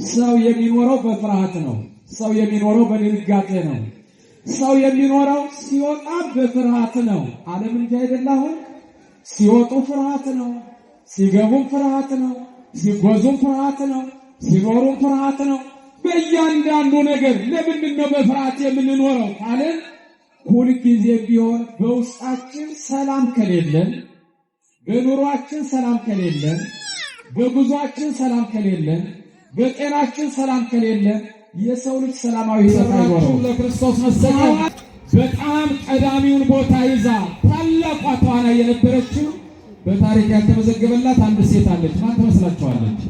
ሰው የሚኖረው በፍርሃት ነው። ሰው የሚኖረው በድንጋጤ ነው። ሰው የሚኖረው ሲወጣ በፍርሃት ነው። ዓለም እንጂ አይደል? አሁን ሲወጡ ፍርሃት ነው፣ ሲገቡም ፍርሃት ነው፣ ሲጓዙም ፍርሃት ነው፣ ሲኖሩም ፍርሃት ነው። በእያንዳንዱ ነገር ለምንድን ነው በፍርሃት የምንኖረው ካልን ሁልጊዜ ቢሆን በውስጣችን ሰላም ከሌለን፣ በኑሯችን ሰላም ከሌለን፣ በጉዟችን ሰላም ከሌለን፣ በጤናችን ሰላም ከሌለን የሰው ልጅ ሰላማዊ ሕይወት አይኖረውም። ለክርስቶስ መሰቀል በጣም ቀዳሚውን ቦታ ይዛ ታላቋ ተዋናይ የነበረችው በታሪክ ያልተመዘገበላት አንድ ሴት አለች። ማን ትመስላችኋለች?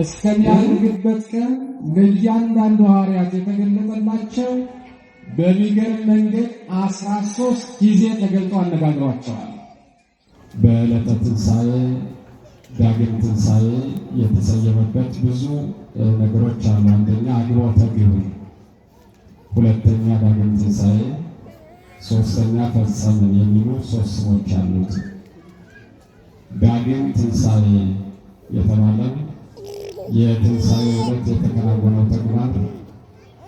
እስከሚያርግበት ቀን ለእያንዳንዱ ሐዋርያት የተገለጠላቸው በሚገርም መንገድ 13 ጊዜ ተገልጦ አነጋግሯቸዋል። በዕለተ ትንሣኤ ዳግም ትንሣኤ የተሰየመበት ብዙ ነገሮች አሉ። አንደኛ አግቦተ ግብር፣ ሁለተኛ ዳግም ትንሣኤ፣ ሶስተኛ ፈጸምን የሚሉ ሶስት ስሞች አሉት። ዳግም ትንሣኤ የተባለው የትንሣኤ ዕለት የተከናወነው ተግባር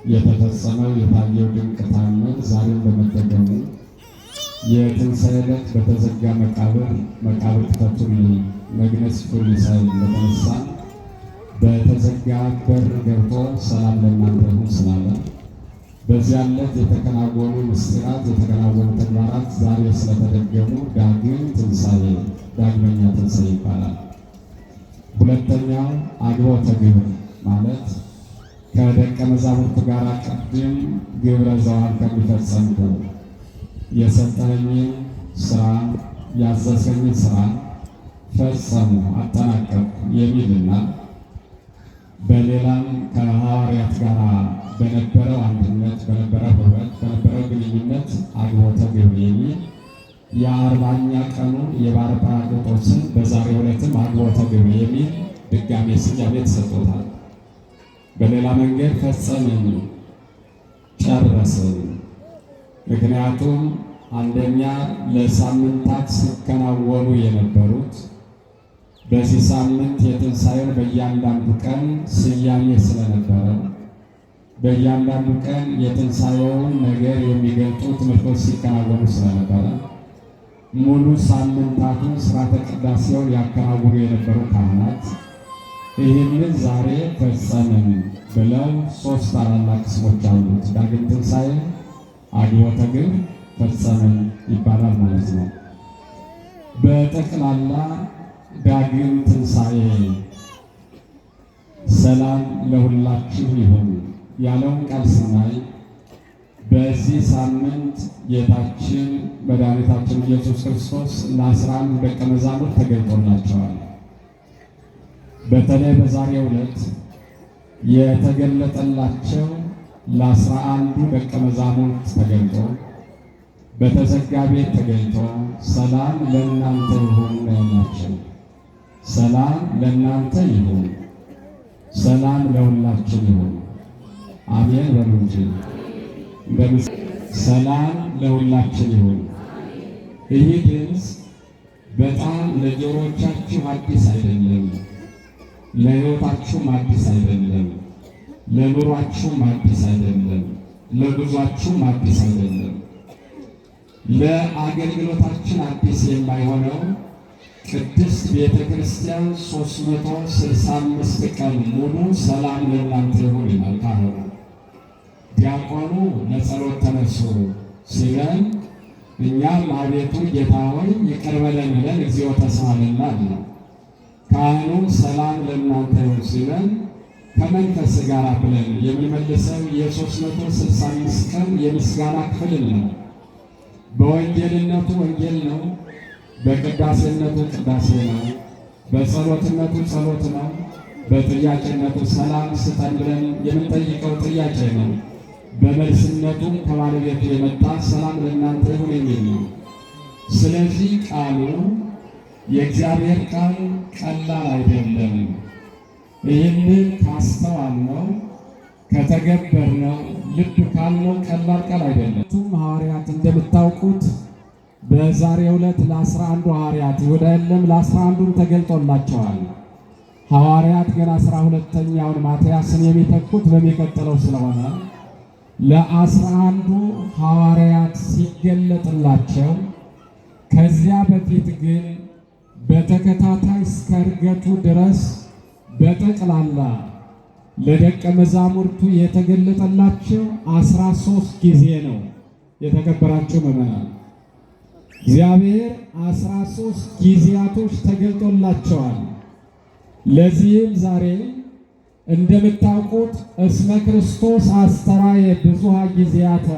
የተፈጸመው የታየው ድንቅ ተአምር ዛሬም በመደገሙ የትንሣኤ ዕለት በተዘጋ መቃብር ክፈቱልኝ መግነዝ ፍቱልኝ ሳይል ለተነሳ በተዘጋ በር ገብቶ ሰላም ለእናንተ ይሁን ስላለ በዚያ ዕለት የተከናወኑ ምስጢራት የተከናወኑ ተግባራት ዛሬ ስለተደገሙ ዳግም ትንሣኤ ዳግመኛ ትንሣኤ ይባላል። ሁለተኛው አግቦተ ግብር ማለት ከደቀ መዛሙርቱ ጋር ቅድም ግብረ ዘዋን ከሚፈጸምኩ የሰጠኸኝን ስራ ያዘዝከኝን ስራ ፈጸሙ አጠናቀቁ የሚልና በሌላም ከሐዋርያት ጋር በነበረው አንድነት በነበረው ህብረት በነበረው ግንኙነት አግቦተ ግብር የሚል የ40ኛ ቀኑን የበዓለ ጰራቅሊጦስን በዛሬው ዕለትም አግቦተ ግብር የሚል ድጋሜ ስያሜ ተሰጥቶታል። በሌላ መንገድ ፈጸምን ጨረስን። ምክንያቱም አንደኛ ለሳምንታት ሲከናወኑ የነበሩት በዚህ ሳምንት የትንሣኤው በእያንዳንዱ ቀን ስያሜ ስለነበረ በእያንዳንዱ ቀን የትንሣኤውን ነገር የሚገልጡ ትምህርቶች ሲከናወኑ ስለነበረ ሙሉ ሳምንታቱን ሥርዓተ ቅዳሴውን ያከናውኑ የነበሩ ካህናት ይህንን ዛሬ ፈጸምን ብለው ሶስት ታላላቅ ስሞች አሉት። ዳግም ትንሣኤ፣ አግቦተ ግብር፣ ፈጸምን ይባላል ማለት ነው። በጠቅላላ ዳግም ትንሣኤ ሰላም ለሁላችሁ ይሁን ያለውን ቃል ስናይ በዚህ ሳምንት ጌታችን መድኃኒታችን ኢየሱስ ክርስቶስ ለ11 ደቀ መዛሙርት ተገልጦላቸዋል። በተለይ በዛሬው ዕለት የተገለጠላቸው ለ11 ደቀ መዛሙርት ተገልጦ በተዘጋ ቤት ተገኝቶ ሰላም ለእናንተ ይሁን ያላቸው። ሰላም ለእናንተ ይሁን፣ ሰላም ለሁላችን ይሁን። አሜን በሉ እንጂ ሰላም ለሁላችን ይሁን። ይህ ድምፅ በጣም ለጆሮቻችሁ አዲስ አይደለም፣ ለሕይወታችሁም አዲስ አይደለም፣ ለኑሯችሁም አዲስ አይደለም፣ ለጉዟችሁም አዲስ አይደለም። ለአገልግሎታችን አዲስ የማይሆነው ቅድስት ቤተ ክርስቲያን 365 ቀን ሙሉ ሰላም ለእናንተ ይሁን ይላል ካህኑ። ዲያቆኑ ለጸሎት ተነሱ ሲለን እኛም አቤቱ ጌታ ሆይ ይቅር በለን ብለን እግዚኦ ተስማለና ነው። ካህኑ ሰላም ለእናንተ ይሁን ሲለን ከመንፈስ ጋር ብለን የሚመልሰው የ365 ቀን የምስጋና ክፍል ነው። በወንጌልነቱ ወንጌል ነው፣ በቅዳሴነቱ ቅዳሴ ነው፣ በጸሎትነቱ ጸሎት ነው፣ በጥያቄነቱ ሰላም ስጠን ብለን የምንጠይቀው ጥያቄ ነው። በመልስነቱም ከባለቤቱ የመጣ ሰላም ለእናንተ ይሁን የሚል ነው። ስለዚህ ቃሉ የእግዚአብሔር ቃል ቀላል አይደለም። ይህንን ካስተዋልነው ከተገበርነው ልብ ካልነው ቀላል ቃል አይደለም። ሐዋርያት እንደምታውቁት በዛሬው ዕለት ለ11 ሐዋርያት ይሁዳ የለም ለ11ዱም ተገልጦላቸዋል። ሐዋርያት ገና 12ኛውን ማትያስን የሚተኩት በሚቀጥለው ስለሆነ ለ11ዱ ሐዋርያት ሲገለጥላቸው ከዚያ በፊት ግን በተከታታይ እስከ ዕርገቱ ድረስ በጠቅላላ ለደቀ መዛሙርቱ የተገለጠላቸው 13 ጊዜ ነው። የተከበራችሁ ምዕመናን እግዚአብሔር 13 ጊዜያቶች ተገልጦላቸዋል። ለዚህም ዛሬ እንደምታውቁት እስመ ክርስቶስ አስተራየ ብዙኃ ጊዜያተ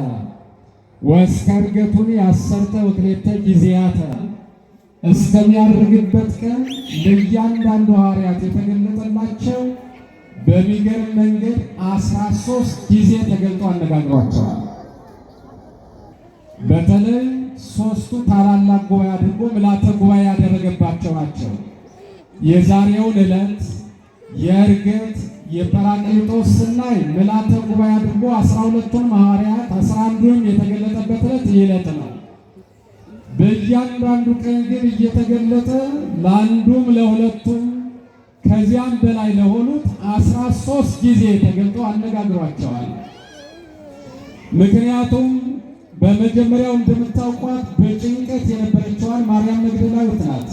ወእስከ ዕርገቱኒ አሰርተ ወክልኤተ ጊዜያተ እስከሚያርግበት ቀን ለእያንዳንዱ ሐዋርያት የተገለጠላቸው በሚገርም መንገድ 13 ጊዜ ተገልጦ አነጋግሯቸዋል። በተለይ ሦስቱ ታላላቅ ጉባኤ አድርጎ ምልዓተ ጉባኤ ያደረገባቸው ናቸው። የዛሬውን ዕለት የዕርገት የጰራቅሊጦስ ስናይ ምልዓተ ጉባኤ አድርጎ 12ቱን ሐዋርያት 11ዱም የተገለጠበት ዕለት ይህ ዕለት ነው። በእያንዳንዱ ቀን ግን እየተገለጠ ለአንዱም ለሁለቱም ከዚያም በላይ ለሆኑት 13 ጊዜ ተገልጦ አነጋግሯቸዋል። ምክንያቱም በመጀመሪያው እንደምታውቋት በጭንቀት የነበረችዋን ማርያም መግደላዊት ናት።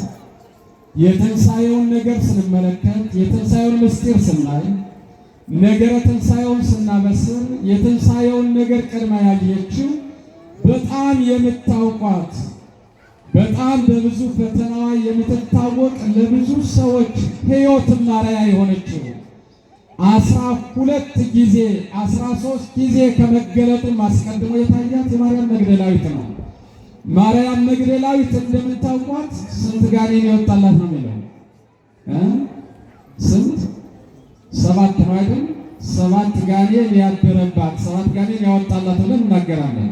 የትንሣኤውን ነገር ስንመለከት የትንሣኤውን ምስጢር ስናይ ነገረ ትንሣኤውን ስናበስር የትንሣኤውን ነገር ቀድማ ያየችው በጣም የምታውቋት በጣም በብዙ ፈተናዋ የምትታወቅ ለብዙ ሰዎች ሕይወት ማርያ የሆነችው 12 ጊዜ 13 ጊዜ ከመገለጡም አስቀድሞ የታያት የማርያም መግደላዊት ነው። ማርያም መግደላዊት እንደምታውቋት ስንት ጋኔን የወጣላት ነው የሚለው ስንት? 7 ነው አይደል? 7 ጋኔን ያደረባት 7 ጋኔን ያወጣላት ብለን እናገራለን።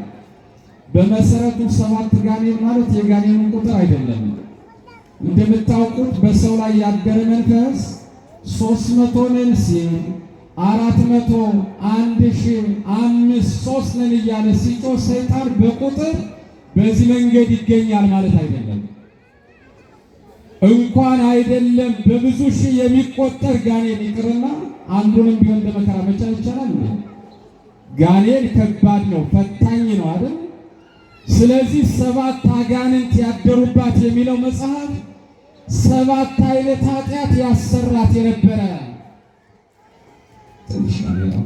በመሰረቱ 7 ጋኔን ማለት የጋኔኑን ቁጥር አይደለም። እንደምታውቁት በሰው ላይ ያደረ መንፈስ 300 ነን ሲል 400 1000 5 3 ነን እያለ ሲጮህ ሰይጣን በቁጥር በዚህ መንገድ ይገኛል ማለት አይደለም። እንኳን አይደለም በብዙ ሺህ የሚቆጠር ጋኔን ይቅርና አንዱንም ቢሆን እንደመከራ መቻል ይቻላል። ጋኔን ከባድ ነው፣ ፈታኝ ነው አይደል? ስለዚህ 7 አጋንንት ያደሩባት የሚለው መጽሐፍ 7 አይነት ኃጢአት ያሰራት የነበረ ትንሽ ነው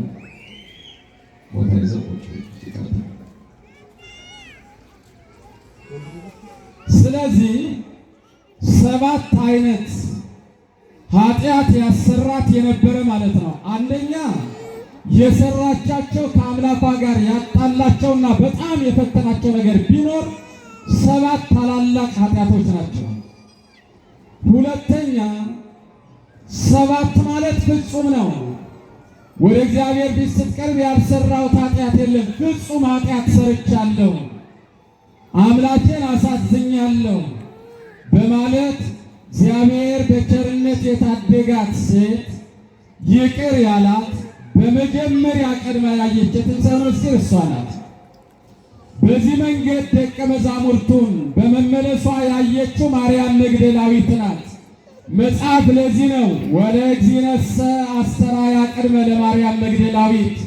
ቦታ ይዘውች ይቀርታል። ስለዚህ 7 አይነት ኃጢአት ያሰራት የነበረ ማለት ነው። አንደኛ የሰራቻቸው ከአምላኳ ጋር ያጣላቸውና በጣም የፈተናቸው ነገር ቢኖር 7 ታላላቅ ኃጢአቶች ናቸው። ሁለተኛ 7 ማለት ፍጹም ነው። ወደ እግዚአብሔር ፊት ስትቀርብ ያልሰራሁት ኃጢአት የለም፣ ፍጹም ኃጢአት ሰርቻለሁ፣ አምላኬን አሳዝኛለሁ በማለት እግዚአብሔር በቸርነት የታደጋት ሴት ይቅር ያላት በመጀመሪያ ቀድማ ያየች የትንሣኤ ምስጢር እሷ ናት። በዚህ መንገድ ደቀ መዛሙርቱን በመመለሷ ያየችው ማርያም መግደላዊት ናት። መጽሐፍ ለዚህ ነው ወለእግዚእነሰ አስተርአያ ቅድመ ለማርያም መግደላዊት።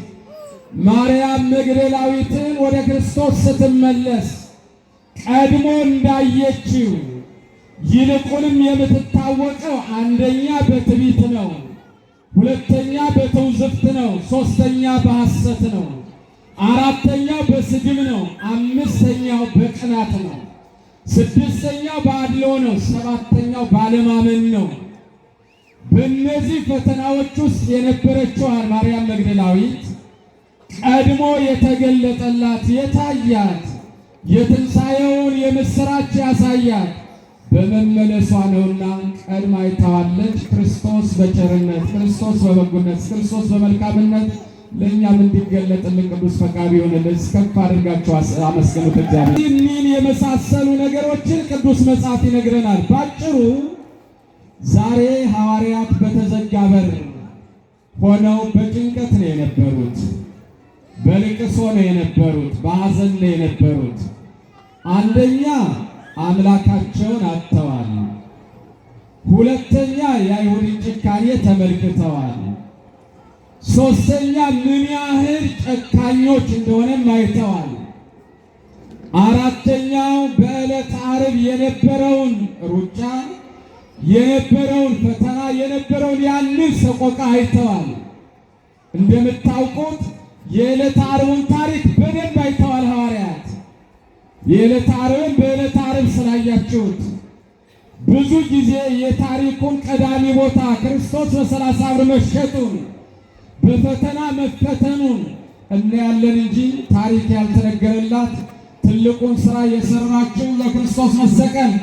ማርያም መግደላዊትን ወደ ክርስቶስ ስትመለስ ቀድሞ እንዳየችው ይልቁንም የምትታወቀው አንደኛ በትዕቢት ነው፣ ሁለተኛ በትውዝፍት ነው፣ ሶስተኛ በሐሰት ነው፣ አራተኛው በስድብ ነው፣ አምስተኛው በቅናት ነው፣ ስድስተኛው በአድሎ ነው፣ ሰባተኛው ባለማመን ነው። በእነዚህ ፈተናዎች ውስጥ የነበረችው ማርያም መግደላዊት ቀድሞ የተገለጠላት የታያት የትንሣኤውን የምሥራች ያሳያት በመመለሷ ነውና ቀድማ አይታዋለች። ክርስቶስ በቸርነት ክርስቶስ በበጎነት ክርስቶስ በመልካምነት ለእኛም እንዲገለጥልን ቅዱስ ፈቃዱ ይሆንልን። ከፍ አድርጋችሁ አመስግኑት እግዚአብሔር። እኒህን የመሳሰሉ ነገሮችን ቅዱስ መጽሐፍ ይነግረናል። ባጭሩ ዛሬ ሐዋርያት በተዘጋ በር ሆነው በጭንቀት ነው የነበሩት፣ በልቅሶ ነው የነበሩት፣ በሐዘን ነው የነበሩት። አንደኛ አምላካቸውን አጥተዋል። ሁለተኛ የአይሁድን ጭካኔ ተመልክተዋል። ሶስተኛ ምን ያህል ጨካኞች እንደሆነም አይተዋል። አራተኛው በዕለተ ዓርብ የነበረውን ሩጫ፣ የነበረውን ፈተና፣ የነበረውን ያንን ሰቆቃ አይተዋል። እንደምታውቁት የዕለተ ዓርቡን ታሪክ በደንብ አይተዋል ሐዋርያት። የዕለተ ዓርብን በዕለተ ዓርብ ስላያችሁት ብዙ ጊዜ የታሪኩን ቀዳሚ ቦታ ክርስቶስ በ30 ብር መሸጡን በፈተና መፈተኑን እናያለን እንጂ ታሪክ ያልተነገረላት ትልቁን ሥራ የሰራችው ለክርስቶስ መሰቀል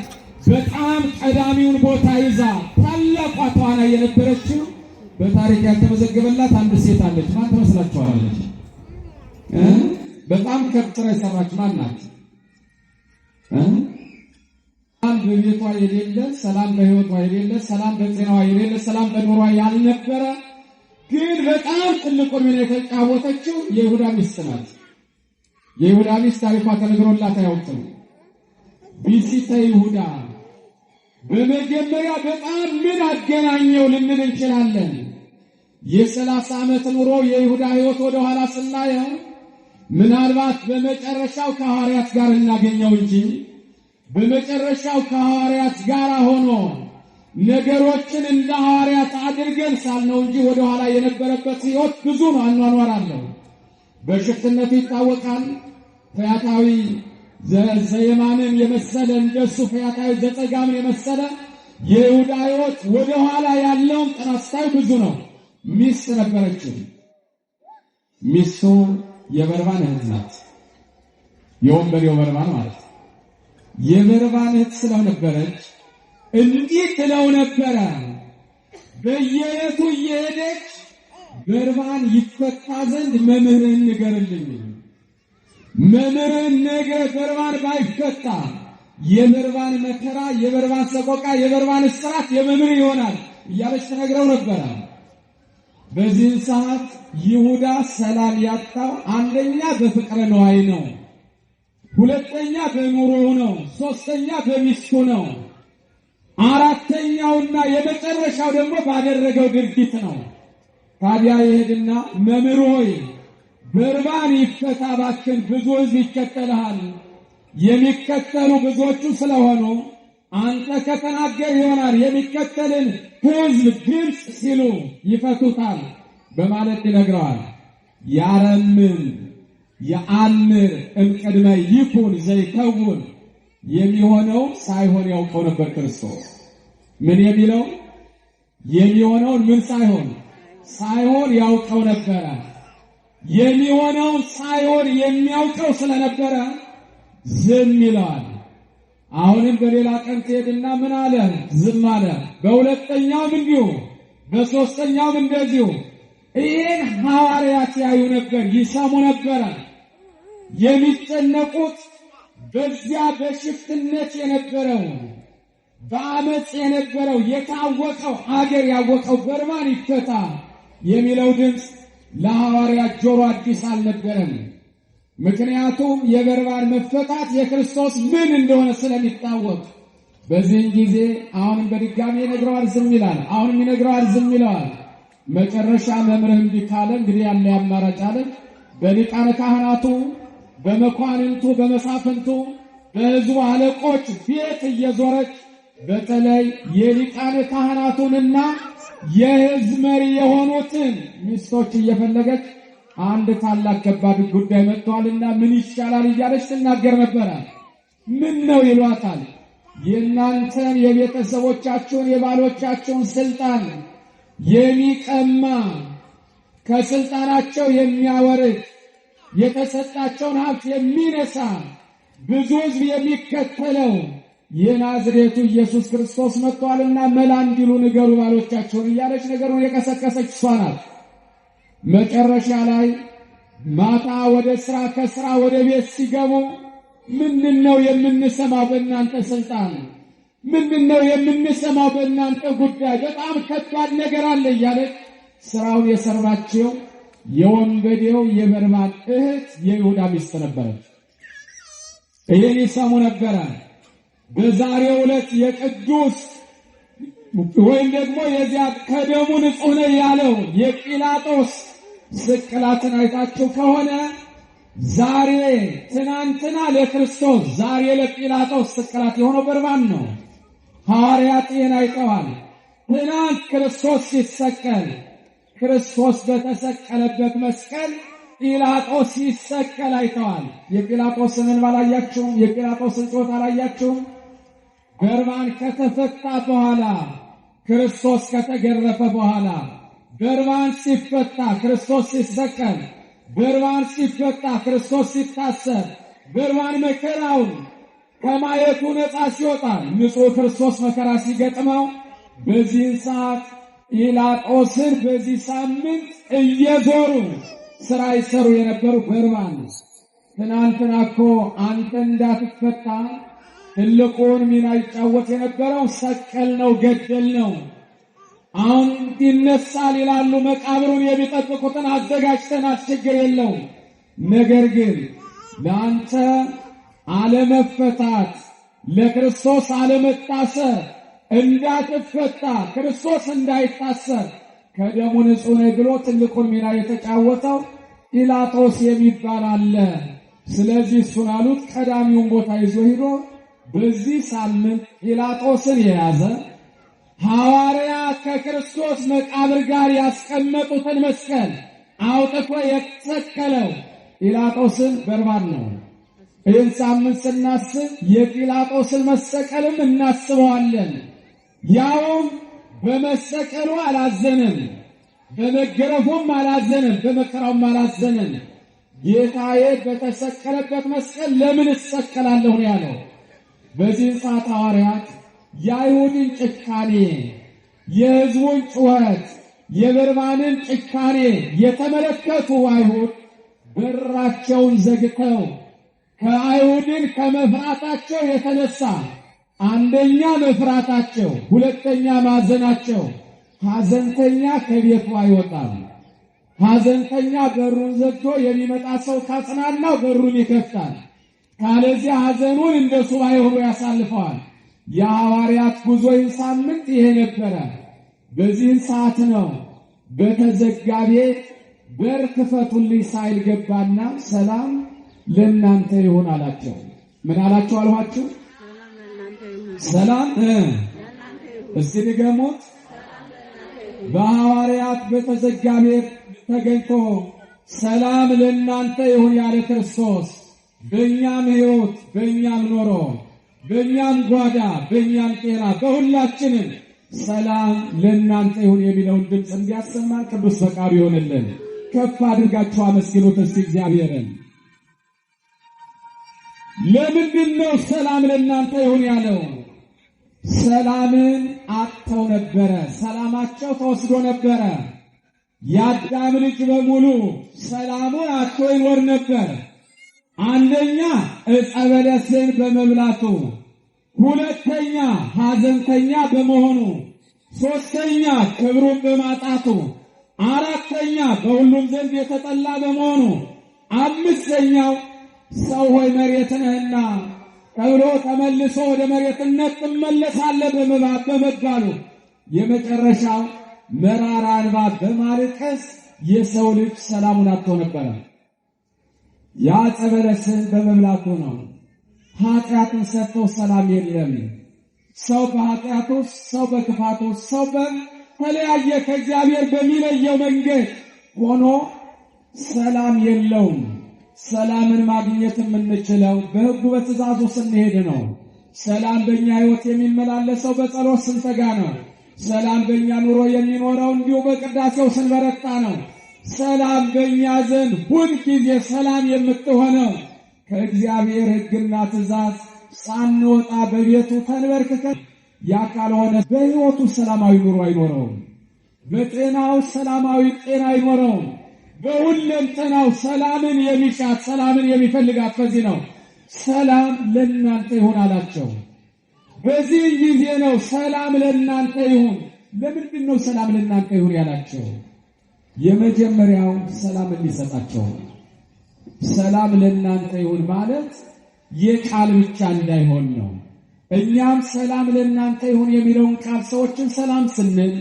በጣም ቀዳሚውን ቦታ ይዛ ታላቋ ተዋናይ የነበረችው በታሪክ ያልተመዘገበላት አንድ ሴት አለች። ማን ትመስላችኋለች? በጣም ከብት ሥራ የሰራች ማን ናት? ሰላም በቤቷ የሌለ፣ ሰላም በሕይወቷ የሌለ፣ ሰላም በጤናዋ የሌለ፣ ሰላም በኑሯ ያልነበረ ግን በጣም ትልቁን ሚና የተጫወተችው የይሁዳ ሚስት ናት። የይሁዳ ሚስት ታሪኳ ተነግሮላት አያውቅም። ቢሲተ ይሁዳ በመጀመሪያ በጣም ምን አገናኘው ልንል እንችላለን። የ30 ዓመት ኑሮ የይሁዳ ሕይወት ወደ ኋላ ስናየው ምናልባት በመጨረሻው ከሐዋርያት ጋር እናገኘው እንጂ በመጨረሻው ከሐዋርያት ጋር ሆኖ ነገሮችን እንደ ሐዋርያት አድርገን ሳልነው እንጂ ወደ ኋላ የነበረበት ሕይወት ብዙ ነው። አኗኗር አለው። በሽፍትነቱ ይታወቃል። ፈያታዊ ዘየማንን የመሰለ እንደሱ ፈያታዊ ዘጸጋምን የመሰለ የይሁዳ ሕይወት ወደ ኋላ ያለውን ጥናስታዩ ብዙ ነው። ሚስት ነበረችው። ሚስቱ የበርባን እህት ናት። የወንበዴው በርባን ማለት የበርባን እህት ስለነበረች እንዲህ ትለው ነበረ። በየዕለቱ እየሄደች በርባን ይፈታ ዘንድ መምህርን ንገርልኝ። መምህርን ነገ በርባን ባይፈታ የበርባን መከራ፣ የበርባን ሰቆቃ፣ የበርባን እስራት የመምህር ይሆናል እያለች ተነግረው ነበረ። በዚህን ሰዓት ይሁዳ ሰላም ያጣው አንደኛ በፍቅረ ነዋይ ነው፣ ሁለተኛ በኑሮው ነው፣ ሶስተኛ በሚስቱ ነው፣ አራተኛውና የመጨረሻው ደግሞ ባደረገው ድርጊት ነው። ታዲያ ይሄድና መምህር ሆይ በርባን ይፈታ እባክህ፣ ብዙ ሕዝብ ይከተልሃል። የሚከተሉ ብዙዎቹ ስለሆኑ አንተ ከተናገር ይሆናል የሚከተልን ሕዝብ ድምፅ ሲሉ ይፈቱታል በማለት ይነግረዋል። ያረምን የአምር እምቅድመ ይኩን ዘይከውን የሚሆነው ሳይሆን ያውቀው ነበር ክርስቶስ። ምን የሚለው የሚሆነውን ምን ሳይሆን ያውቀው ነበረ። የሚሆነው ሳይሆን የሚያውቀው ስለነበረ ዝም ይለዋል። አሁንም በሌላ ቀን ትሄድና ምን አለ? ዝም አለ። በሁለተኛውም እንዲሁ፣ በሶስተኛውም እንደዚሁ። ይህን ሐዋርያት ያዩ ነበር፣ ይሰሙ ነበረ። የሚጨነቁት በዚያ በሽፍትነት የነበረው በአመፅ የነበረው የታወቀው አገር ያወቀው በርባን ይፈታ የሚለው ድምፅ ለሐዋርያት ጆሮ አዲስ አልነበረም። ምክንያቱም የበርባን መፈታት የክርስቶስ ምን እንደሆነ ስለሚታወቅ በዚህን ጊዜ አሁንም በድጋሚ ይነግረዋል፣ ዝም ይላል። አሁንም ይነግረዋል፣ ዝም ይለዋል። መጨረሻ መምህር እንዲህ ካለ እንግዲህ ያለ አማራጭ አለ። በሊቃነ ካህናቱ፣ በመኳንንቱ፣ በመሳፍንቱ፣ በሕዝቡ አለቆች ቤት እየዞረች በተለይ የሊቃነ ካህናቱንና የሕዝብ መሪ የሆኑትን ሚስቶች እየፈለገች አንድ ታላቅ ከባድ ጉዳይ መጥቷልና ምን ይሻላል እያለች ትናገር ነበረ። ምን ነው ይሏታል። የእናንተን የቤተሰቦቻችሁን የባሎቻችሁን ስልጣን የሚቀማ ከስልጣናቸው የሚያወርድ የተሰጣቸውን ሀብት የሚነሳ ብዙ ሕዝብ የሚከተለው የናዝሬቱ ኢየሱስ ክርስቶስ መጥቷልና መላ እንዲሉ ንገሩ ባሎቻቸውን እያለች ነገሩን የቀሰቀሰች እሷ ናት። መጨረሻ ላይ ማታ ወደ ስራ ከስራ ወደ ቤት ሲገቡ ምንድነው የምንሰማው በእናንተ ስልጣን? ምንድነው የምንሰማው በእናንተ ጉዳይ? በጣም ከባድ ነገር አለ እያለች ስራውን የሰራችው የወንበዴው የበርባን እህት የይሁዳ ሚስት ነበረች። ይህን ይሰሙ ነበረ። በዛሬው ዕለት የቅዱስ ወይም ደግሞ የዚያ ከደሙ ንጹሕ ነው ያለው የጲላጦስ ስቅላትን አይታችሁ ከሆነ ዛሬ ትናንትና ለክርስቶስ ዛሬ ለጲላጦስ ስቅላት የሆነው በርባን ነው። ሐዋርያት ይህን አይተዋል። ትናንት ክርስቶስ ሲሰቀል ክርስቶስ በተሰቀለበት መስቀል ጲላጦስ ሲሰቀል አይተዋል። የጲላጦስን እንባ አላያችሁም? የጲላጦስን ጩኸት አላያችሁም? በርባን ከተፈታ በኋላ ክርስቶስ ከተገረፈ በኋላ በርባን ሲፈታ ክርስቶስ ሲሰቀል፣ በርባን ሲፈታ ክርስቶስ ሲታሰር፣ በርባን መከራውን ከማየቱ ነፃ ሲወጣ ንጹሕ ክርስቶስ መከራ ሲገጥመው በዚህ ሰዓት ጲላጦስን በዚህ ሳምንት እየዞሩ ስራ ይሰሩ የነበሩ በርባን ትናንትና እኮ አንተ እንዳትፈታ ትልቁን ሚና ይጫወት የነበረው ሰቀል ነው ገደል ነው። አሁን ይነሳል ይላሉ። መቃብሩን የሚጠብቁትን አዘጋጅተናል፣ ችግር የለውም። ነገር ግን ለአንተ አለመፈታት፣ ለክርስቶስ አለመታሰር፣ እንዳትፈታ ክርስቶስ እንዳይታሰር ከደሙ ንጹሕ ነኝ ብሎ ትልቁን ሚና የተጫወተው ጲላጦስ የሚባል አለ። ስለዚህ እሱን አሉት። ቀዳሚውን ቦታ ይዞ ሄዶ በዚህ ሳምንት ጲላጦስን የያዘ ሐዋርያት ከክርስቶስ መቃብር ጋር ያስቀመጡትን መስቀል አውጥቶ የተሰቀለው ጲላጦስን በርባን ነው። ይህን ሳምንት ስናስብ የጲላጦስን መሰቀልም እናስበዋለን። ያውም በመሰቀሉ አላዘንም፣ በመገረፉም አላዘንም፣ በመከራውም አላዘንም። ጌታዬ በተሰቀለበት መስቀል ለምን እሰቀላለሁ ነው ያለው። በዚህ ሰዓት ሐዋርያት የአይሁድን ጭካኔ፣ የሕዝቡን ጩኸት፣ የበርባንን ጭካኔ የተመለከቱ አይሁድ በራቸውን ዘግተው ከአይሁድን ከመፍራታቸው የተነሳ አንደኛ መፍራታቸው፣ ሁለተኛ ማዘናቸው። ሐዘንተኛ ከቤቱ አይወጣም። ሐዘንተኛ በሩን ዘግቶ የሚመጣ ሰው ካጽናናው በሩን ይከፍታል። ካለዚያ ሐዘኑን እንደ ሱባኤ ሆኖ ያሳልፈዋል። የሐዋርያት ጉዞይን ሳምንት ይሄ ነበረ። በዚህን ሰዓት ነው በተዘጋ ቤት በር ክፈቱልኝ ሳይል ገባና ሰላም ለእናንተ ይሁን አላቸው። ምን አላቸው አልኋችሁ? ሰላም እስቲ ንገሙት። በሐዋርያት በተዘጋ ቤት ተገኝቶ ሰላም ለእናንተ ይሁን ያለ ክርስቶስ በእኛም ሕይወት፣ በእኛም ኖሮ፣ በእኛም ጓዳ፣ በእኛም ጤና፣ በሁላችንም ሰላም ለእናንተ ይሁን የሚለውን ድምፅ እንዲያሰማን ቅዱስ ፈቃዱ ይሆንልን። ከፍ አድርጋችሁ አመስግኑት እስቲ እግዚአብሔርን። ለምንድን ነው ሰላም ለእናንተ ይሁን ያለው? ሰላምን አጥተው ነበረ። ሰላማቸው ተወስዶ ነበረ። የአዳም ልጅ በሙሉ ሰላሙን አጥቶ ይኖር ነበር። አንደኛ ዕፀ በለስን በመብላቱ፣ ሁለተኛ ሐዘንተኛ በመሆኑ፣ ሶስተኛ ክብሩን በማጣቱ፣ አራተኛ በሁሉም ዘንድ የተጠላ በመሆኑ፣ አምስተኛው ሰው ሆይ መሬት ነህና ቀብሮ ተመልሶ ወደ መሬትነት ትመለሳለህ በመባሉ፣ የመጨረሻው መራራ እንባ በማልቀስ የሰው ልጅ ሰላሙን አጥቶ ነበረ። የዕፀ በለስን በመብላቱ ነው። ኃጢአትን ሰጥቶ ሰላም የለም። ሰው በኃጢአቱ፣ ሰው በክፋቱ፣ ሰው በተለያየ ከእግዚአብሔር በሚለየው መንገድ ሆኖ ሰላም የለውም። ሰላምን ማግኘት የምንችለው በሕጉ በትእዛዙ ስንሄድ ነው። ሰላም በእኛ ሕይወት የሚመላለሰው በጸሎት ስንተጋ ነው። ሰላም በእኛ ኑሮ የሚኖረው እንዲሁ በቅዳሴው ስንበረታ ነው። ሰላም በእኛ ዘንድ ሁልጊዜ ሰላም የምትሆነው ከእግዚአብሔር ሕግና ትእዛዝ ሳንወጣ በቤቱ ተንበርክከን ያ ካልሆነ በሕይወቱ ሰላማዊ ኑሮ አይኖረውም። በጤናው ሰላማዊ ጤና አይኖረውም። በሁለንተናው ሰላምን የሚሻት ሰላምን የሚፈልጋት በዚህ ነው። ሰላም ለእናንተ ይሁን አላቸው። በዚህ ጊዜ ነው ሰላም ለእናንተ ይሁን። ለምንድን ነው ሰላም ለእናንተ ይሁን ያላቸው? የመጀመሪያው ሰላም እንዲሰጣቸው። ሰላም ለእናንተ ይሁን ማለት የቃል ብቻ እንዳይሆን ነው። እኛም ሰላም ለእናንተ ይሁን የሚለውን ቃል ሰዎችን ሰላም ስንል፣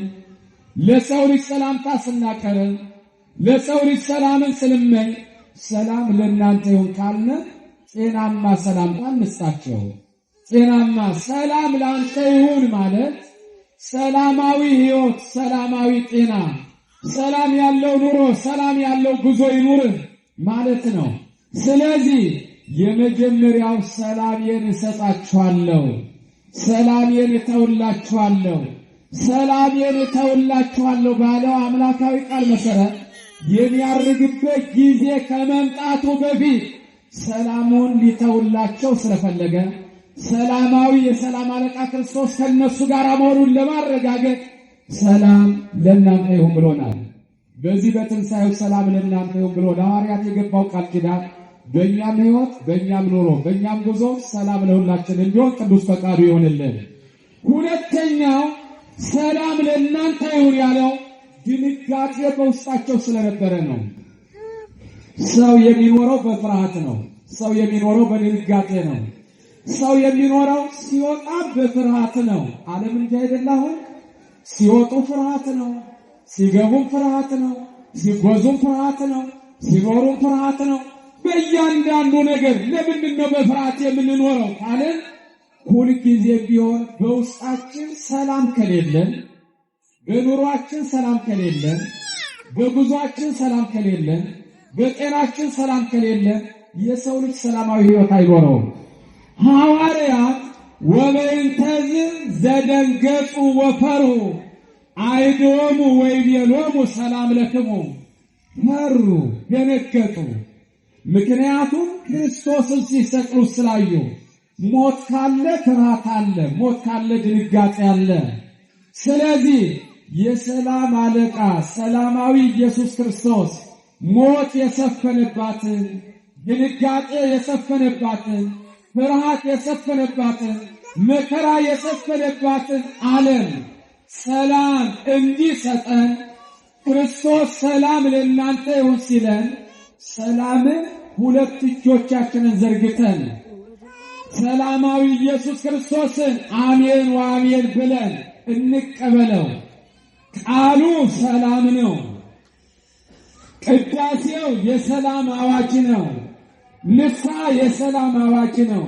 ለሰው ልጅ ሰላምታ ስናቀርብ፣ ለሰው ልጅ ሰላምን ስንመኝ ሰላም ለእናንተ ይሁን ካልነ ጤናማ ሰላምታ እንስጣቸው። ጤናማ ሰላም ለአንተ ይሁን ማለት ሰላማዊ ሕይወት፣ ሰላማዊ ጤና፣ ሰላም ያለው ኑሮ፣ ሰላም ያለው ጉዞ ይኑርህ ማለት ነው። ስለዚህ የመጀመሪያው ሰላሜን እሰጣችኋለሁ፣ ሰላሜን እተውላችኋለሁ፣ ሰላሜን እተውላችኋለሁ ባለው አምላካዊ ቃል መሰረት የሚያርግበት ጊዜ ከመምጣቱ በፊት ሰላሙን ሊተውላቸው ስለፈለገ ሰላማዊ የሰላም አለቃ ክርስቶስ ከነሱ ጋር መሆኑን ለማረጋገጥ ሰላም ለእናንተ ይሁን ብሎናል። በዚህ በትንሣኤው ሰላም ለእናንተ ይሁን ብሎ ለሐዋርያት የገባው ቃል ኪዳን በእኛም ሕይወት፣ በእኛም ኑሮ፣ በእኛም ጉዞ ሰላም ለሁላችን እንዲሆን ቅዱስ ፈቃዱ ይሆንልን። ሁለተኛው ሰላም ለእናንተ ይሁን ያለው ድንጋጤ በውስጣቸው ስለነበረ ነው። ሰው የሚኖረው በፍርሃት ነው። ሰው የሚኖረው በድንጋጤ ነው። ሰው የሚኖረው ሲወጣ በፍርሃት ነው። ዓለም እንዲህ አይደል? አሁን ሲወጡ ፍርሃት ነው፣ ሲገቡም ፍርሃት ነው፣ ሲጓዙም ፍርሃት ነው፣ ሲኖሩም ፍርሃት ነው። በእያንዳንዱ ነገር ለምንድን ነው በፍርሃት የምንኖረው ካልን ሁልጊዜ ቢሆን በውስጣችን ሰላም ከሌለን፣ በኑሯችን ሰላም ከሌለን፣ በጉዟችን ሰላም ከሌለን፣ በጤናችን ሰላም ከሌለን የሰው ልጅ ሰላማዊ ሕይወት አይኖረውም። ሐዋርያት ወበእንተዝ ዘደንገጹ ወፈሩ አይዶሙ ወይቤሎሙ ሰላም ለክሙ፣ ፈሩ፣ ደነገጡ። ምክንያቱም ክርስቶስን ሲሰቅሉ ስላዩ። ሞት ካለ ፍርሃት አለ፣ ሞት ካለ ድንጋጤ አለ። ስለዚህ የሰላም አለቃ ሰላማዊ ኢየሱስ ክርስቶስ ሞት የሰፈነባትን፣ ድንጋጤ የሰፈነባትን፣ ፍርሃት የሰፈነባትን፣ መከራ የሰፈነባትን ዓለም ሰላም እንዲሰጠን ክርስቶስ ሰላም ለእናንተ ይሁን ሲለን ሰላምን ሁለት እጆቻችንን ዘርግተን ሰላማዊ ኢየሱስ ክርስቶስን አሜን ወአሜን ብለን እንቀበለው። ቃሉ ሰላም ነው። ቅዳሴው የሰላም አዋጅ ነው። ንስሐ የሰላም አዋጅ ነው።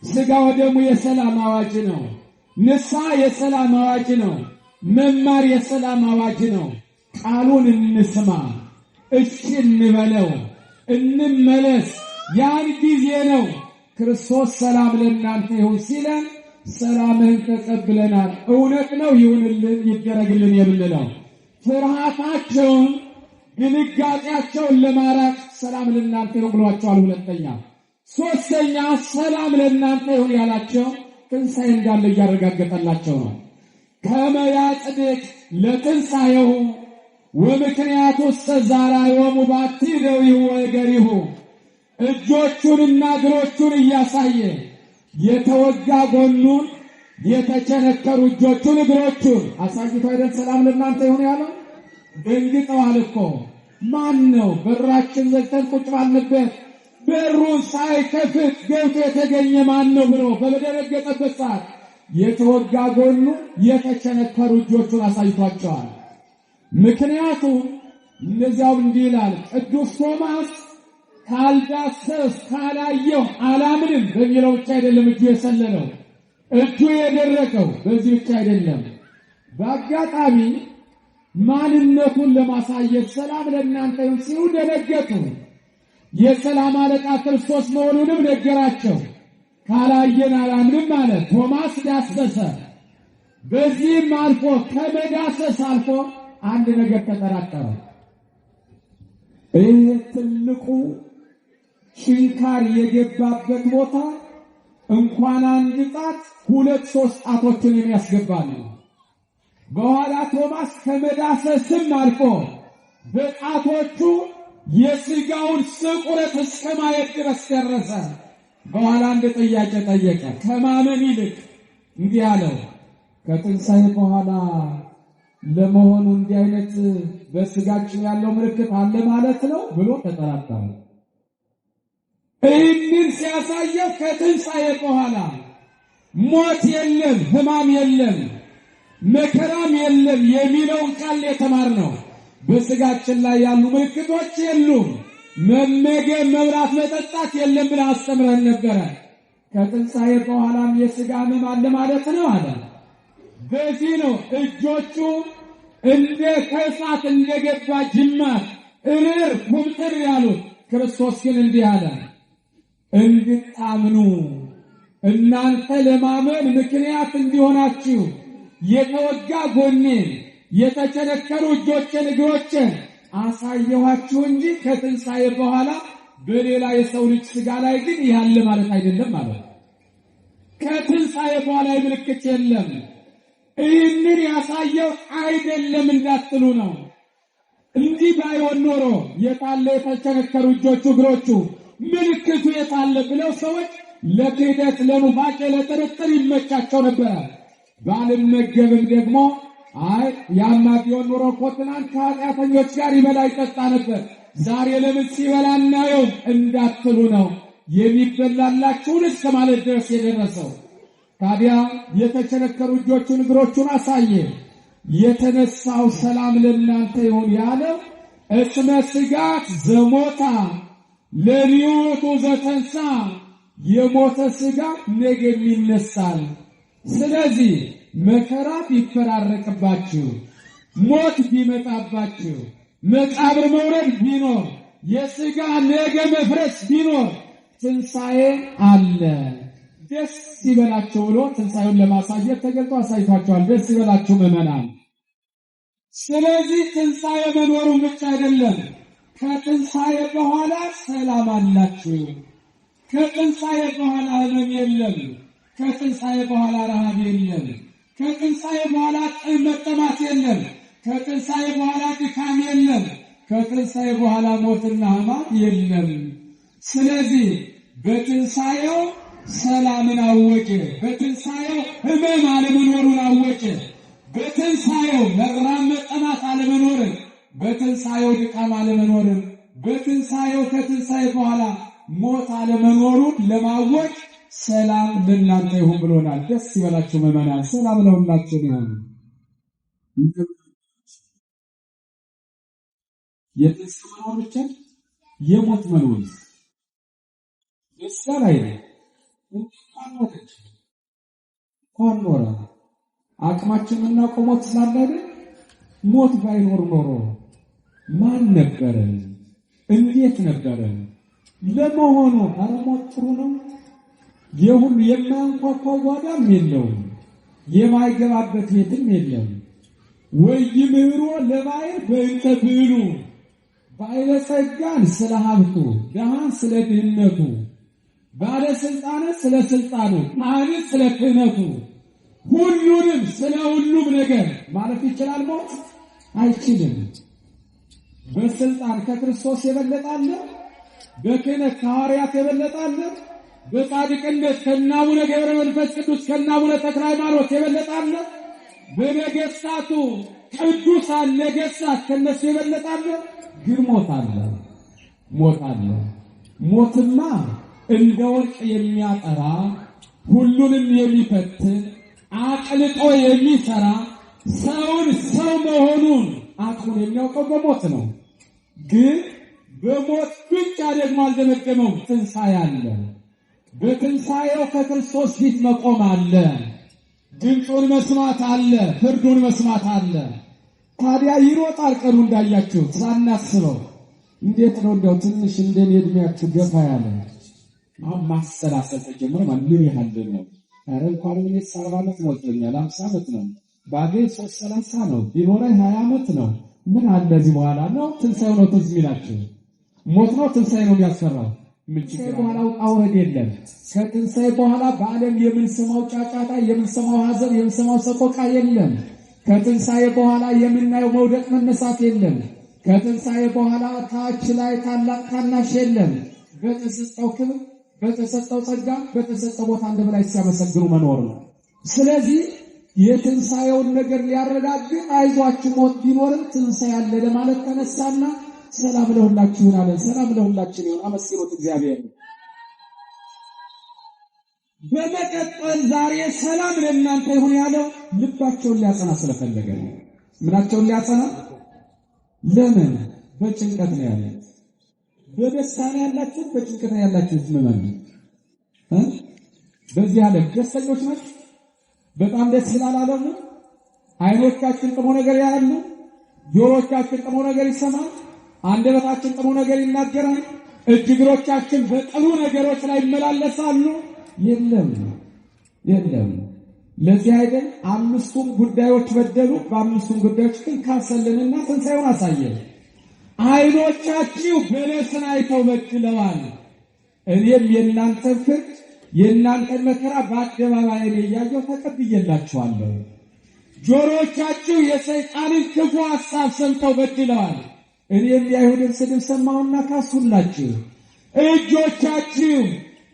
ሥጋ ወደሙ የሰላም አዋጅ ነው። ንስሐ የሰላም አዋጅ ነው። መማር የሰላም አዋጅ ነው። ቃሉን እንስማ፣ እሺ እንበለው፣ እንመለስ። ያን ጊዜ ነው ክርስቶስ ሰላም ለእናንተ ይሁን ሲለን ሰላምህን ተቀብለናል፣ እውነት ነው፣ ይሁንልን፣ ይደረግልን የምንለው። ፍርሃታቸውን ድንጋጤያቸውን ለማራቅ ሰላም ለእናንተ ይሁን ብሏቸዋል። ሁለተኛ። ሶስተኛ ሰላም ለእናንተ ይሁን ያላቸው ትንሣኤ እንዳለ እያረጋገጠላቸው ነው። ከመ ያጽድቅ ለትንሣኤሁ ወምክንያቱ ሰዛራዮሙ ባቲ እደዊሁ ወእገሪሁ፣ እጆቹንና እግሮቹን እያሳየ የተወጋ ጎኑን፣ የተቸነከሩ እጆቹን እግሮቹን አሳይቶ አይደል ሰላም ለእናንተ ይሁን ያለው? ደንግጠዋል እኮ። ማን ነው በራችን ዘግተን ቁጭ ባልንበት በሩን ሳይከፍት ገብቶ የተገኘ ማን ነው ብሎ በደነገጠበት ሰዓት የተወጋ ጎኑ፣ የተቸነከሩ እጆቹን አሳይቷቸዋል። ምክንያቱም እንደዚያው እንዲህ ይላል ቅዱስ ቶማስ ካልዳሰስ ካላየው አላምንም በሚለው ብቻ አይደለም እጁ የሰለለው፣ እጁ የደረቀው በዚህ ብቻ አይደለም። በአጋጣሚ ማንነቱን ለማሳየት ሰላም ለእናንተ ይሁን ሲሉ ደነገጡ። የሰላም አለቃ ክርስቶስ መሆኑንም ነገራቸው። ካላየን አላምንም ማለት ቶማስ ዳሰሰ። በዚህም አልፎ ከመዳሰስ አልፎ አንድ ነገር ተጠራጠረ። ይህ ትልቁ ችንካር የገባበት ቦታ እንኳን አንድ ጣት ሁለት ሶስት ጣቶችን የሚያስገባ ነው። በኋላ ቶማስ ከመዳሰስም አልፎ በጣቶቹ የሥጋውን ስቁረት እስከ ማየት ድረስ ደረሰ። በኋላ አንድ ጥያቄ ጠየቀ። ከማመን ይልቅ እንዲህ አለው፣ ከትንሣኤ በኋላ ለመሆኑ እንዲህ አይነት በሥጋችን ያለው ምልክት አለ ማለት ነው ብሎ ተጠራጠረ። ይህንን ሲያሳየው ከትንሣኤ በኋላ ሞት የለም፣ ሕማም የለም፣ መከራም የለም የሚለውን ቃል የተማርነው በስጋችን ላይ ያሉ ምልክቶች የሉም፣ መመገብ መብላት መጠጣት የለም ብለህ አስተምረን ነበረ። ከትንሣኤ በኋላም የሥጋ ሕመም አለ ማለት ነው አለ። በዚህ ነው እጆቹ እንደ ከእሳት እንደገባ ጅማት እርር ኩምትር ያሉት። ክርስቶስ ግን እንዲህ አለ፣ እንድታምኑ እናንተ ለማመን ምክንያት እንዲሆናችሁ የተወጋ ጎኔን የተቸነከሩ እጆችን እግሮችን አሳየኋችሁ እንጂ ከትንሣኤ በኋላ በሌላ የሰው ልጅ ሥጋ ላይ ግን ያለ ማለት አይደለም ማለት። ከትንሣኤ በኋላ ምልክት የለም። ይህንን ያሳየው አይደለም እንዳትሉ ነው። እንዲህ ባይሆን ኖሮ የታለ የተቸነከሩ እጆቹ እግሮቹ ምልክቱ የታለ ብለው ሰዎች ለክህደት ለኑፋቄ ለጥርጥር ይመቻቸው ነበር። ባልመገብም ደግሞ ያማ ቢሆን ኖሮ እኮ ትናንት ከኃጢአተኞች ጋር ይበላ ይጠጣ ነበር፣ ዛሬ ለምን ሲበላ እናየው እንዳትሉ ነው የሚበላላችሁን እስከ ማለት ድረስ የደረሰው። ታዲያ የተቸነከሩ እጆቹን እግሮቹን አሳየ። የተነሳው ሰላም ለእናንተ ይሁን ያለው እስመ ሥጋት ዘሞታ ለሕይወቱ ዘተንሣ፣ የሞተ ሥጋ ነገም ይነሳል። ስለዚህ መከራ ቢፈራረቅባችሁ፣ ሞት ቢመጣባችሁ፣ መቃብር መውረድ ቢኖር፣ የሥጋ ነገ መፍረስ ቢኖር ትንሣኤ አለ። ደስ ይበላችሁ ብሎ ትንሣኤውን ለማሳየት ተገልጦ አሳይቷቸዋል። ደስ ይበላችሁ ምዕመናን። ስለዚህ ትንሣኤ መኖሩን ብቻ አይደለም፣ ከትንሣኤ በኋላ ሰላም አላችሁ። ከትንሣኤ በኋላ ሕመም የለም። ከትንሣኤ በኋላ ረሃብ የለም። ከትንሣኤ በኋላ መጠማት የለም። ከትንሣኤ በኋላ ድካም የለም። ከትንሣኤ በኋላ ሞትና ሕማም የለም። ስለዚህ በትንሣኤው ሰላምን አወጀ። በትንሣኤው ሕመም አለመኖሩን አወጀ። በትንሣኤው መራብ መጠማት አለመኖርን፣ በትንሣኤው ድካም አለመኖርን፣ በትንሣኤው ከትንሣኤ በኋላ ሞት አለመኖሩን ለማወጅ ሰላም ለእናንተ ይሁን ብሎናል። ደስ ይበላችሁ ምዕመናን። ሰላም ለሁላችን ይሁን። የትንሣኤ መኖር ብቻ የሞት መኖር ይሳል አይደል? እንኳን ኖረ አቅማችን እናውቀው ሞት ስላለ አይደል? ሞት ባይኖር ኖሮ ማን ነበረ? እንዴት ነበረ? ለመሆኑ ኧረ ሞት ጥሩ ነው። የሁሉ የማያንኳኳው ጓዳም የለውም፣ የማይገባበት ቤትም የለም። ወይምህሮ ለባዕር በእንተ ብዕሉ፣ ባለጸጋን ስለ ሀብቱ፣ ድሃን ስለ ድህነቱ፣ ባለስልጣንን ስለ ስልጣኑ፣ ካህንን ስለ ክህነቱ፣ ሁሉንም ስለ ሁሉም ነገር ማለት ይችላል። ሞት አይችልም። በስልጣን ከክርስቶስ የበለጣለ፣ በክህነት ከሐዋርያት የበለጣለ፣ በጻድቅነት ከአቡነ ገብረ መንፈስ ቅዱስ ከአቡነ ተክለ ሃይማኖት የበለጣለ፣ በነገሥታቱ ቅዱሳን ነገሥታት ከነሱ የበለጣለ። ግን ሞት አለ። ሞት አለ። ሞትማ እንደ ወርቅ የሚያጠራ ሁሉንም የሚፈትን አቅልጦ የሚሰራ ሰውን ሰው መሆኑን አቅሙን የሚያውቀው በሞት ነው። ግን በሞት ብቻ ደግሞ አልደመደመው። ትንሣኤ አለ። በትንሣኤው ከክርስቶስ ፊት መቆም አለ። ድምፁን መስማት አለ። ፍርዱን መስማት አለ። ታዲያ ይሮጣል ቀኑ እንዳያችሁ ሳናስበው። እንዴት ነው እንደው ትንሽ እንደኔ እድሜያችሁ ገፋ ያለ አሁን ማሰላሰል ተጀመረ። ምን ያህል ነው? ኧረ እንኳን እኔ 40 ዓመት ሞልቶኛል፣ 50 ዓመት ነው። ባገኝ 30 ነው፣ ቢኖረኝ 20 ዓመት ነው። ምን አለ እዚህ በኋላ ነው? ትንሣኤው ነው ትዝ የሚላችሁ። ሞት ነው ትንሣኤ ነው የሚያስፈራው። ምን ችግር በኋላ አውረድ የለም። ከትንሣኤ በኋላ በዓለም የምንሰማው ጫጫታ፣ የምንሰማው ሐዘን፣ የምንሰማው ሰቆቃ የለም። ከትንሣኤ በኋላ የምናየው መውደቅ መነሳት የለም። ከትንሣኤ በኋላ ታች ላይ ታላቅ ታናሽ የለም። በተሰጠው ክብር፣ በተሰጠው ጸጋ፣ በተሰጠው ቦታ አንድ በላይ ሲያመሰግኑ መኖር ነው። ስለዚህ የትንሣኤውን ነገር ሊያረጋግጥ አይዟችሁ ሞት ቢኖርም ትንሣኤ አለ ለማለት ተነሳና ሰላም ለሁላችሁ ይሁን አለ። ሰላም ለሁላችን ይሁን። አመስግኑት እግዚአብሔር። በመቀጠል ዛሬ ሰላም ለእናንተ ይሁን ያለው ልባቸውን ሊያጸና ስለፈለገ ነው። ምናቸውን ሊያጸና? ለምን? በጭንቀት ነው ያሉት። በደስታ ነው ያላችሁት? በጭንቀት ነው ያላችሁት? ምን በዚህ ዓለም ደስተኞች ናችሁ? በጣም ደስ ይላል ዓለሙ። አይኖቻችን ጥሩ ነገር ያያሉ፣ ጆሮቻችን ጥሩ ነገር ይሰማል፣ አንደበታችን ጥሩ ነገር ይናገራል፣ እግሮቻችን በጥሩ ነገሮች ላይ ይመላለሳሉ። የለም። ለዚህ አይደል አምስቱም ጉዳዮች በደሉ፣ በአምስቱም ጉዳዮች ግን ካሰልንና ትንሣኤውን አሳየን። አይኖቻችሁ በለስን አይተው በድለዋል፣ እኔም የእናንተን ፍርድ የእናንተን መከራ በአደባባይ ላይ እያየሁ ተቀብዬላችኋለሁ። ጆሮቻችሁ የሰይጣንን ክፉ ሐሳብ ሰምተው በድለዋል፣ እኔም የአይሁድን ስድብ ሰማሁና ካስሁላችሁ። እጆቻችሁ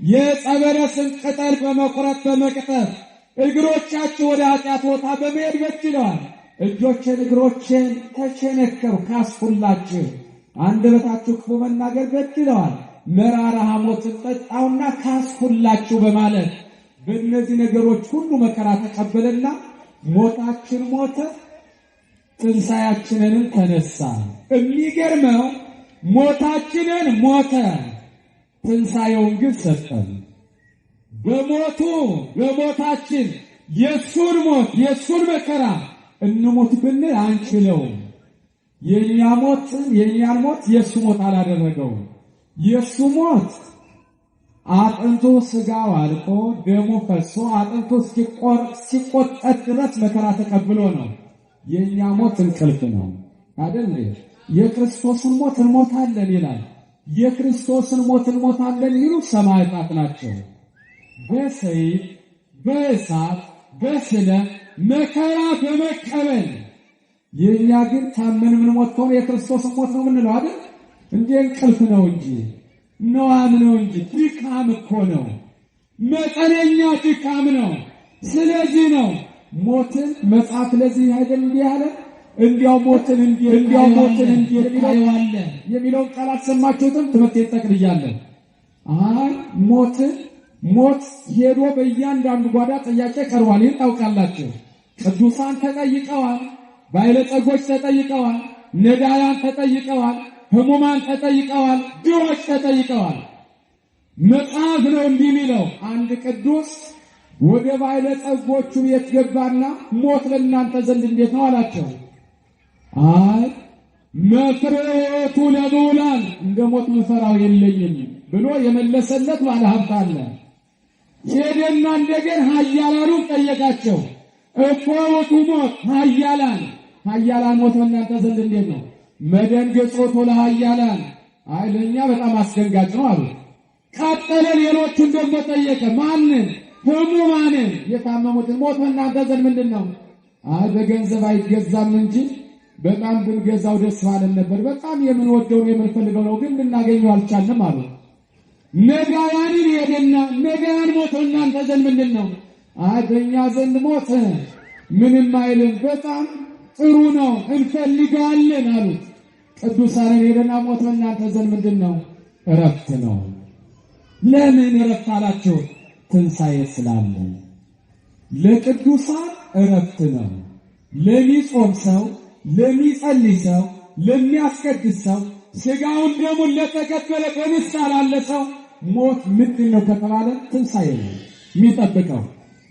የዕፀ በለስን ቅጠል በመቁረጥ በመቅጠፍ እግሮቻችሁ ወደ ኃጢአት ቦታ በመሄድ በድለዋል፣ እጆቼን እግሮቼን ተቸነከሩ ካስሁላችሁ። አንደበታችሁ ክፉ መናገር በድለዋል፣ መራራ ሐሞትን ጠጣውና ካስሁላችሁ በማለት በእነዚህ ነገሮች ሁሉ መከራ ተቀበለና ሞታችን ሞተ፣ ትንሣኤያችንንም ተነሳ። የሚገርመው ሞታችንን ሞተ፣ ትንሣኤውን ግን ሰጠን። በሞታችን የእሱን ሞት የእሱን መከራ እንሞት ብንል አንችለውም። የእኛን ሞት የእሱ ሞት አላደረገውም። የእሱ ሞት አጥንቱ ስጋው አልቆ ደሙ ፈሶ አጥንቱ ሲቆጠር ድረስ መከራ ተቀብሎ ነው። የእኛ ሞት እንቅልፍ ነው አይደል? የክርስቶስን ሞት እንሞታለን ይላል። የክርስቶስን ሞት እንሞታለን ይሉ ሰማዕታት ናቸው። በሰይፍ በእሳት በስለት መከራ በመቀበል የእኛ ግን ታመን የምንሞት ከሆነ የክርስቶስን ሞት ነው የምንለው አይደል? እንደ እንቅልፍ ነው እንጂ ነዋም ነው እንጂ ድካም እኮ ነው፣ መጠነኛ ድካም ነው። ስለዚህ ነው ሞትን መጽሐፍ ለዚህ አይደል እንዲህ ያለ እንዲያው ሞትን እንዲያዋለ የሚለውን ቃላት ሰማችሁትም? ትምህርቴን ጠቅልያለሁ። ሞት ሄዶ በእያንዳንዱ ጓዳ ጥያቄ ቀርቧል። ይህን ታውቃላችሁ። ቅዱሳን ተጠይቀዋል፣ ባለጸጎች ተጠይቀዋል፣ ነዳያን ተጠይቀዋል፣ ሕሙማን ተጠይቀዋል፣ ድሆች ተጠይቀዋል። መጽሐፍ ነው እንዲህ የሚለው። አንድ ቅዱስ ወደ ባለጸጎቹ ቤት ገባና ሞት ለእናንተ ዘንድ እንዴት ነው አላቸው። መፍረቱ ለብዑላን፣ እንደ ሞት መፈራው የለኝም ብሎ የመለሰለት ባለ ሀብት አለ። ሄደና እንደገና ኃያላኑን ጠየቃቸው። እኮ ውእቱ ሞት ኃያላን ሞት በእናንተ ዘንድ እንዴት ነው? መደንገጾቱ ለኃያላን፣ ለእኛ በጣም አስደንጋጭ ነው አሉ። ቀጠለ። ሌሎቹን ደግሞ ጠየቀ። ማንን? ሕሙማንን፣ የታመሙትን። ሞት በእናንተ ዘንድ ምንድን ነው? በገንዘብ አይገዛም እንጂ በጣም ብንገዛው ደስ ባለን ነበር። በጣም የምንወደውን የምንፈልገው ነው፣ ግን ልናገኘው አልቻልንም አሉ። ነዳያንን ሄደና ነዳያን ሞት በእናንተ ዘንድ ምንድን ነው? በእኛ ዘንድ ሞት ምንም አይልም፣ በጣም ጥሩ ነው፣ እንፈልገዋለን አሉት። ቅዱሳንን ሄደና ሞት በእናንተ ዘንድ ምንድን ነው? እረፍት ነው። ለምን እረፍት አላቸው? ትንሣኤ ስላለ። ለቅዱሳን እረፍት ነው። ለሚጾም ሰው፣ ለሚጸልይ ሰው፣ ለሚያስቀድስ ሰው፣ ሥጋውን ደሙን ለተቀበለ በንስሐ ላለ ሰው ሞት ምንድን ነው ከተባለ ትንሣኤ ነው የሚጠብቀው።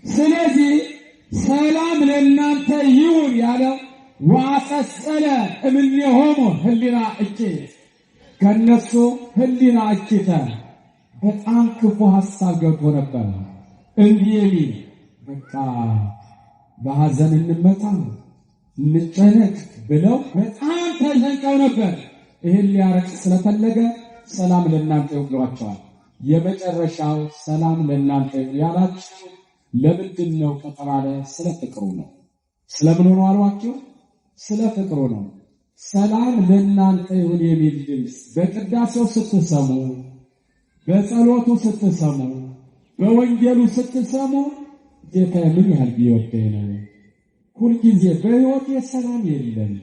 ስለዚህ ሰላም ለእናንተ ይሁን ያለው ወአሰሰለ እምኔሆሙ ህሊና እኪት፣ ከነሱ ህሊና እኪተ በጣም ክፉ ሐሳብ ገብቶ ነበር። እንዲህ የሚል በቃ በሐዘን እንመታ እንጨነቅ ብለው በጣም ተጨንቀው ነበር። ይህን ሊያረቅ ስለፈለገ ሰላም ለእናንተ ይሁን ብሏቸዋል። የመጨረሻው ሰላም ለእናንተ ይሁን ያላችሁ ለምንድን ነው ከተባለ ስለ ፍቅሩ ነው። ስለምን ሆኖ አሏችሁ? ስለ ፍቅሩ ነው። ሰላም ለእናንተ ይሁን የሚል ድምፅ በቅዳሴው ስትሰሙ፣ በጸሎቱ ስትሰሙ፣ በወንጌሉ ስትሰሙ ጌታ ምን ያህል ቢወደኝ ነው። ሁልጊዜ በሕይወቴ ሰላም የለም፣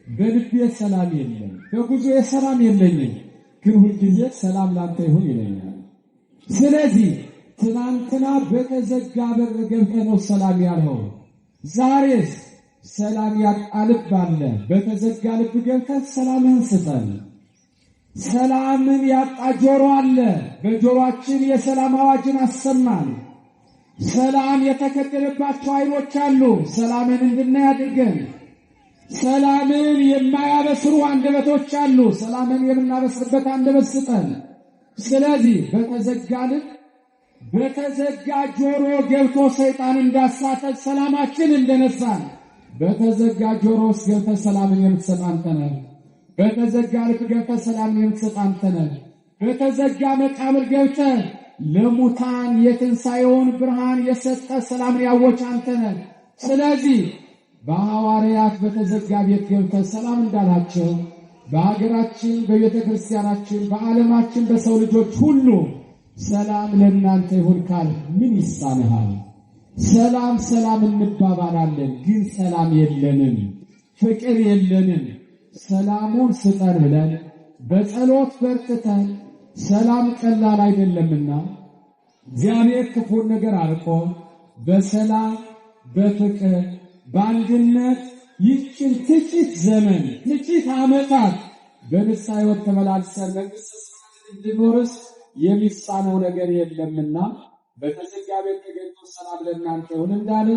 በልቤ ሰላም የለም፣ በጉዞዬ ሰላም የለኝም፣ ግን ሁልጊዜ ሰላም ላንተ ይሁን ይለኛል። ስለዚህ ትናንትና በተዘጋ በር ገብተህ ነው ሰላም ያልኸው። ዛሬስ ሰላም ያጣ ልብ አለ። በተዘጋ ልብ ገብተህ ሰላምህን ስጠን። ሰላምን ያጣ ጆሮ አለ። በጆሮአችን የሰላም አዋጅን አሰማን። ሰላም የተከደነባቸው ዓይኖች አሉ። ሰላምን እንድናይ አድርገን። ሰላምን የማያበስሩ አንደበቶች አሉ። ሰላምን የምናበስርበት አንደበት ስጠን። ስለዚህ በተዘጋ ልብ በተዘጋ ጆሮ ገብቶ ሰይጣን እንዳሳተ ሰላማችን እንደነሳን በተዘጋ ጆሮ ውስጥ ገብተህ ሰላምን የምትሰጥ አንተ ነህ። በተዘጋ ልብ ገብተህ ሰላምን የምትሰጥ አንተ ነህ። በተዘጋ መቃብር ገብተህ ለሙታን የትንሣኤውን ብርሃን የሰጠ ሰላምን ያወጅ አንተ ነህ። ስለዚህ በሐዋርያት በተዘጋ ቤት ገብተህ ሰላም እንዳላቸው በሀገራችን፣ በቤተ ክርስቲያናችን፣ በዓለማችን በሰው ልጆች ሁሉ ሰላም ለእናንተ ይሁን ካል ምን ይሳንሃል? ሰላም ሰላም እንባባላለን፣ ግን ሰላም የለንም፣ ፍቅር የለንም። ሰላሙን ስጠን ብለን በጸሎት በርትተን ሰላም ቀላል አይደለምና እግዚአብሔር ክፉን ነገር አርቆ በሰላም በፍቅር በአንድነት ይህችን ጥቂት ዘመን ጥቂት ዓመታት በንስሐ ሕይወት ተመላልሰን መንግሥተ ሰማያትን እንድንወርስ የሚሳነው ነገር የለምና በተዘጋ ቤት ተገኝቶ ሰላም ለእናንተ ይሁን እንዳለ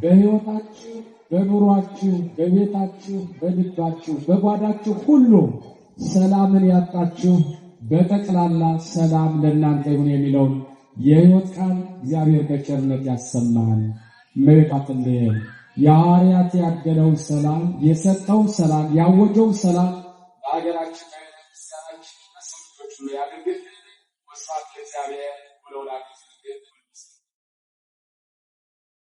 በሕይወታችሁ፣ በኑሯችሁ፣ በቤታችሁ፣ በልባችሁ፣ በጓዳችሁ ሁሉ ሰላምን ያጣችሁ በጠቅላላ ሰላም ለእናንተ ይሁን የሚለውን የሕይወት ቃል እግዚአብሔር በቸርነት ያሰማን። እመቤታችን የሐዋርያት ያደለውን ሰላም የሰጠውን ሰላም ያወጀውን ሰላም